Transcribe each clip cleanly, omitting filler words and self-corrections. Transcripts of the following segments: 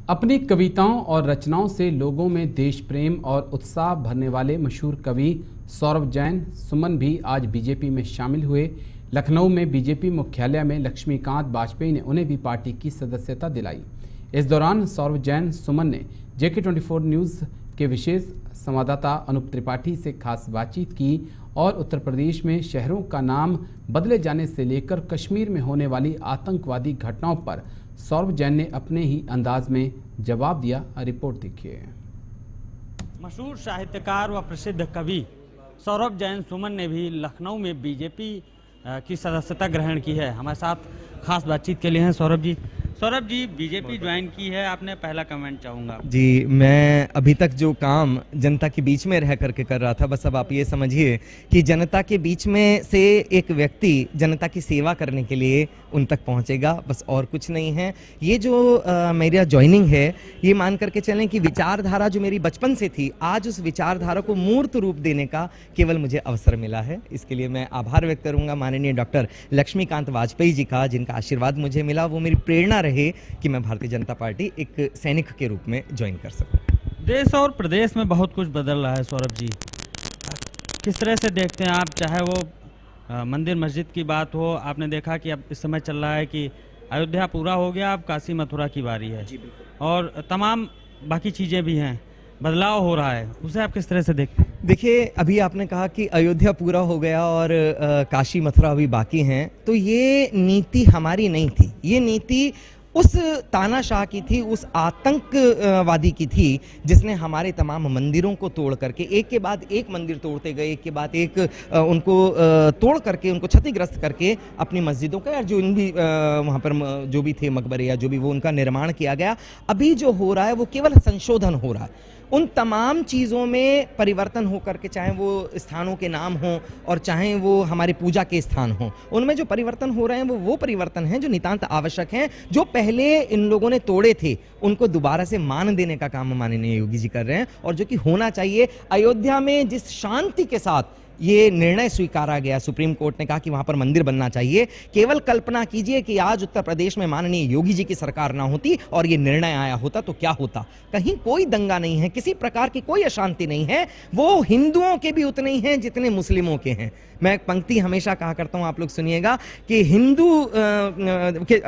अपनी कविताओं और रचनाओं से लोगों में देश प्रेम और उत्साह भरने वाले मशहूर कवि सौरभ जैन सुमन भी आज बीजेपी में शामिल हुए। लखनऊ में बीजेपी मुख्यालय में लक्ष्मीकांत वाजपेयी ने उन्हें भी पार्टी की सदस्यता दिलाई। इस दौरान सौरभ जैन सुमन ने JK24 न्यूज़ के विशेष संवाददाता अनूप त्रिपाठी से खास बातचीत की और उत्तर प्रदेश में शहरों का नाम बदले जाने से लेकर कश्मीर में होने वाली आतंकवादी घटनाओं पर सौरभ जैन ने अपने ही अंदाज में जवाब दिया। रिपोर्ट देखिए। मशहूर साहित्यकार व प्रसिद्ध कवि सौरभ जैन सुमन ने भी लखनऊ में बीजेपी की सदस्यता ग्रहण की है। हमारे साथ खास बातचीत के लिए हैं सौरभ जी। सौरभ जी, बीजेपी ज्वाइन की है आपने, पहला कमेंट चाहूँगा। जी, मैं अभी तक जो काम जनता के बीच में रह करके कर रहा था, बस अब आप ये समझिए कि जनता के बीच में से एक व्यक्ति जनता की सेवा करने के लिए उन तक पहुंचेगा, बस और कुछ नहीं है। ये जो मेरा ज्वाइनिंग है, ये मान करके चलें कि विचारधारा जो मेरी बचपन से थी, आज उस विचारधारा को मूर्त रूप देने का केवल मुझे अवसर मिला है। इसके लिए मैं आभार व्यक्त करूंगा माननीय डॉक्टर लक्ष्मीकांत वाजपेयी जी का, जिनका आशीर्वाद मुझे मिला। वो मेरी प्रेरणा रहे कि मैं भारतीय जनता पार्टी एक सैनिक के रूप में ज्वाइन कर सकूं। देश और प्रदेश में बहुत कुछ बदल रहा है सौरभ जी, किस तरह से देखते हैं आप? चाहे वो मंदिर मस्जिद की बात हो, आपने देखा कि अब इस समय चल रहा है कि अयोध्या पूरा हो गया, अब काशी मथुरा की बारी है और तमाम बाकी चीज़ें भी हैं, बदलाव हो रहा है, उसे आप किस तरह से देखते हैं? देखिए, अभी आपने कहा कि अयोध्या पूरा हो गया और काशी मथुरा अभी बाकी हैं, तो ये नीति हमारी नहीं थी। ये नीति उस तानाशाह की थी, उस आतंकवादी की थी जिसने हमारे तमाम मंदिरों को तोड़ करके एक के बाद एक मंदिर तोड़ते गए, एक के बाद एक उनको तोड़ करके, उनको क्षतिग्रस्त करके अपनी मस्जिदों का या जो भी वहाँ पर जो भी थे मकबरे या जो भी, वो उनका निर्माण किया गया। अभी जो हो रहा है वो केवल संशोधन हो रहा है। उन तमाम चीज़ों में परिवर्तन हो करके, चाहे वो स्थानों के नाम हों और चाहे वो हमारे पूजा के स्थान हों, उनमें जो परिवर्तन हो रहे हैं वो परिवर्तन हैं जो नितांत आवश्यक हैं। जो पहले इन लोगों ने तोड़े थे उनको दोबारा से मान देने का काम माननीय योगी जी कर रहे हैं और जो कि होना चाहिए। अयोध्या में जिस शांति के साथ ये निर्णय स्वीकारा गया, सुप्रीम कोर्ट ने कहा कि वहां पर मंदिर बनना चाहिए। केवल कल्पना कीजिए कि आज उत्तर प्रदेश में माननीय योगी जी की सरकार ना होती और ये निर्णय आया होता तो क्या होता। कहीं कोई दंगा नहीं है, किसी प्रकार की कोई अशांति नहीं है। वो हिंदुओं के भी उतने ही हैं जितने मुस्लिमों के हैं। मैं एक पंक्ति हमेशा कहा करता हूं, आप लोग सुनिएगा कि हिंदू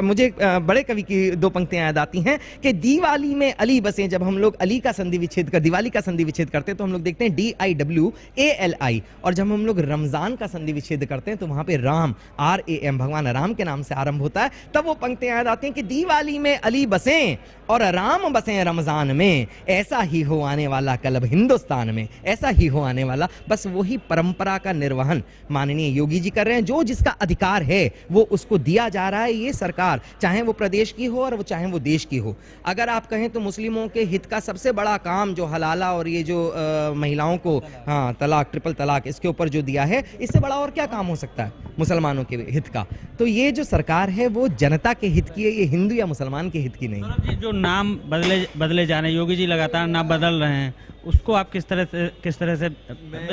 मुझे बड़े कवि की दो पंक्तियां याद आती हैं कि दिवाली में अली बसे। जब हम लोग अली का संधि विच्छेद कर, दिवाली का संधि विच्छेद करते हैं तो हम लोग देखते हैं DIWALI, और जब हम लोग रमजान का संधि विच्छेद करते हैं तो वहां पे राम RAM, भगवान राम के नाम से आरंभ होता है। तब वो पंक्तियां याद आती हैं कि दिवाली में अली बसें और राम बसें रमजान में, ऐसा ही हो आने वाला कल हिंदुस्तान में, ऐसा ही हो आने वाला। बस वही परंपरा का निर्वहन माननीय योगी जी कर रहे हैं। जो जिसका अधिकार है वो उसको दिया जा रहा है। ये सरकार चाहे वो प्रदेश की हो और वो चाहे वो देश की हो, अगर आप कहें तो मुस्लिमों के हित का सबसे बड़ा काम जो हलाला और ये जो महिलाओं को तलाक, ट्रिपल तलाक, इसके ऊपर जो दिया है, इससे बड़ा और क्या काम हो सकता है मुसलमानों के हित का? तो ये जो सरकार है वो जनता के हित की है, ये हिंदू या मुसलमान के हित की नहीं। जो नाम बदले जा रहे हैं, योगी जी लगातार नाम बदल रहे हैं, उसको आप किस तरह से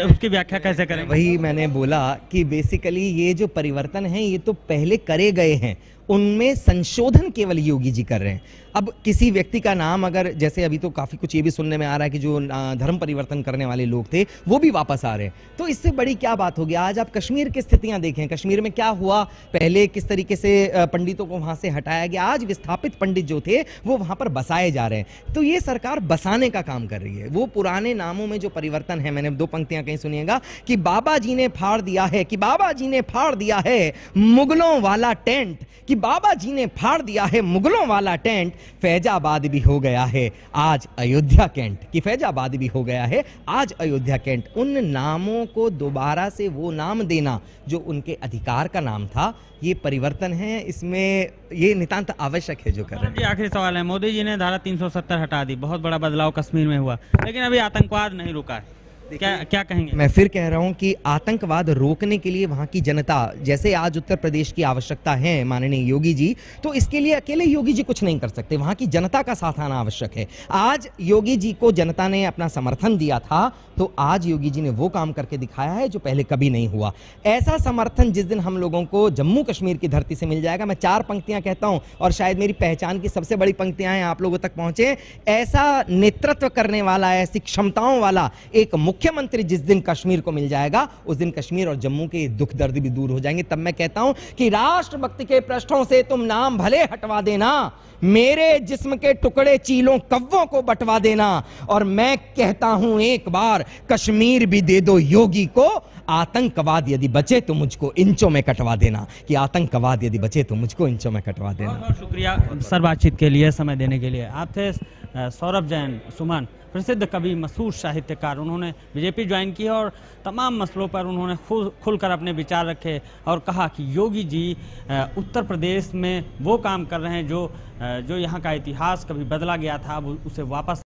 उसकी व्याख्या कैसे करें? वही मैंने बोला कि बेसिकली ये जो परिवर्तन है ये तो पहले करे गए हैं, उनमें संशोधन केवल योगी जी कर रहे हैं। अब किसी व्यक्ति का नाम, अगर जैसे अभी तो काफी कुछ ये भी सुनने में आ रहा है कि जो धर्म परिवर्तन करने वाले लोग थे वो भी वापस आ रहे हैं, तो इससे बड़ी क्या बात होगी? आज आप कश्मीर की स्थितियां देखें, कश्मीर में क्या हुआ, पहले किस तरीके से पंडितों को वहां से हटाया गया, आज विस्थापित पंडित जो थे वो वहां पर बसाए जा रहे हैं। तो ये सरकार बसाने का काम कर रही है। वो पुराने नामों में जो परिवर्तन है, मैंने दो पंक्तियां कहीं सुनिएगा कि बाबा जी ने फाड़ दिया है, कि बाबा जी ने फाड़ दिया है मुगलों वाला टेंट, कि बाबा जी ने फाड़ दिया है मुगलों वाला टेंट, फैजाबाद भी हो गया है आज अयोध्या कैंट, कि फैजाबाद भी हो गया है आज अयोध्या कैंट। उन नामों को दोबारा से वो नाम देना जो उनके अधिकार का नाम था, ये परिवर्तन है, इसमें ये नितांत आवश्यक है जो कर रहे हैं। आखिरी सवाल है, मोदी जी ने धारा 370 हटा दी, बहुत बड़ा बदलाव कश्मीर में हुआ, लेकिन अभी आतंकवाद नहीं रुका है, क्या कहेंगे? मैं फिर कह रहा हूं कि आतंकवाद रोकने के लिए वहां की जनता, जैसे आज उत्तर प्रदेश की आवश्यकता है माननीय योगी जी, तो इसके लिए अकेले योगी जी कुछ नहीं कर सकते, वहां की जनता का साथ आना आवश्यक है। आज योगी जी को जनता ने अपना समर्थन दिया था, तो आज योगी जी ने वो काम करके दिखाया है जो पहले कभी नहीं हुआ। ऐसा समर्थन जिस दिन हम लोगों को जम्मू कश्मीर की धरती से मिल जाएगा, मैं 4 पंक्तियां कहता हूं और शायद मेरी पहचान की सबसे बड़ी पंक्तियां हैं, आप लोगों तक पहुंचे। ऐसा नेतृत्व करने वाला, ऐसी क्षमताओं वाला एक मुख्यमंत्री जिस दिन कश्मीर को मिल जाएगा, उस दिन कश्मीर और जम्मू के दुख दर्द भी दूर हो जाएंगे। तब मैं कहता हूं कि राष्ट्रभक्ति के पृष्ठों से तुम नाम भले हटवा देना, मेरे जिस्म के टुकड़े चीलों कव्वों को बंटवा देना, और मैं कहता हूं एक बार कश्मीर भी दे दो योगी को, आतंकवाद यदि बचे तो मुझको इंचों में कटवा देना, कि आतंकवाद यदि बचे तो मुझको इंचों में कटवा देना। बहुत शुक्रिया सर बातचीत के लिए, समय देने के लिए। आप थे सौरभ जैन सुमन, प्रसिद्ध कवि, मशहूर साहित्यकार। उन्होंने बीजेपी ज्वाइन की और तमाम मसलों पर उन्होंने खुलकर अपने विचार रखे और कहा कि योगी जी उत्तर प्रदेश में वो काम कर रहे हैं जो यहाँ का इतिहास कभी बदला गया था, अब उसे वापस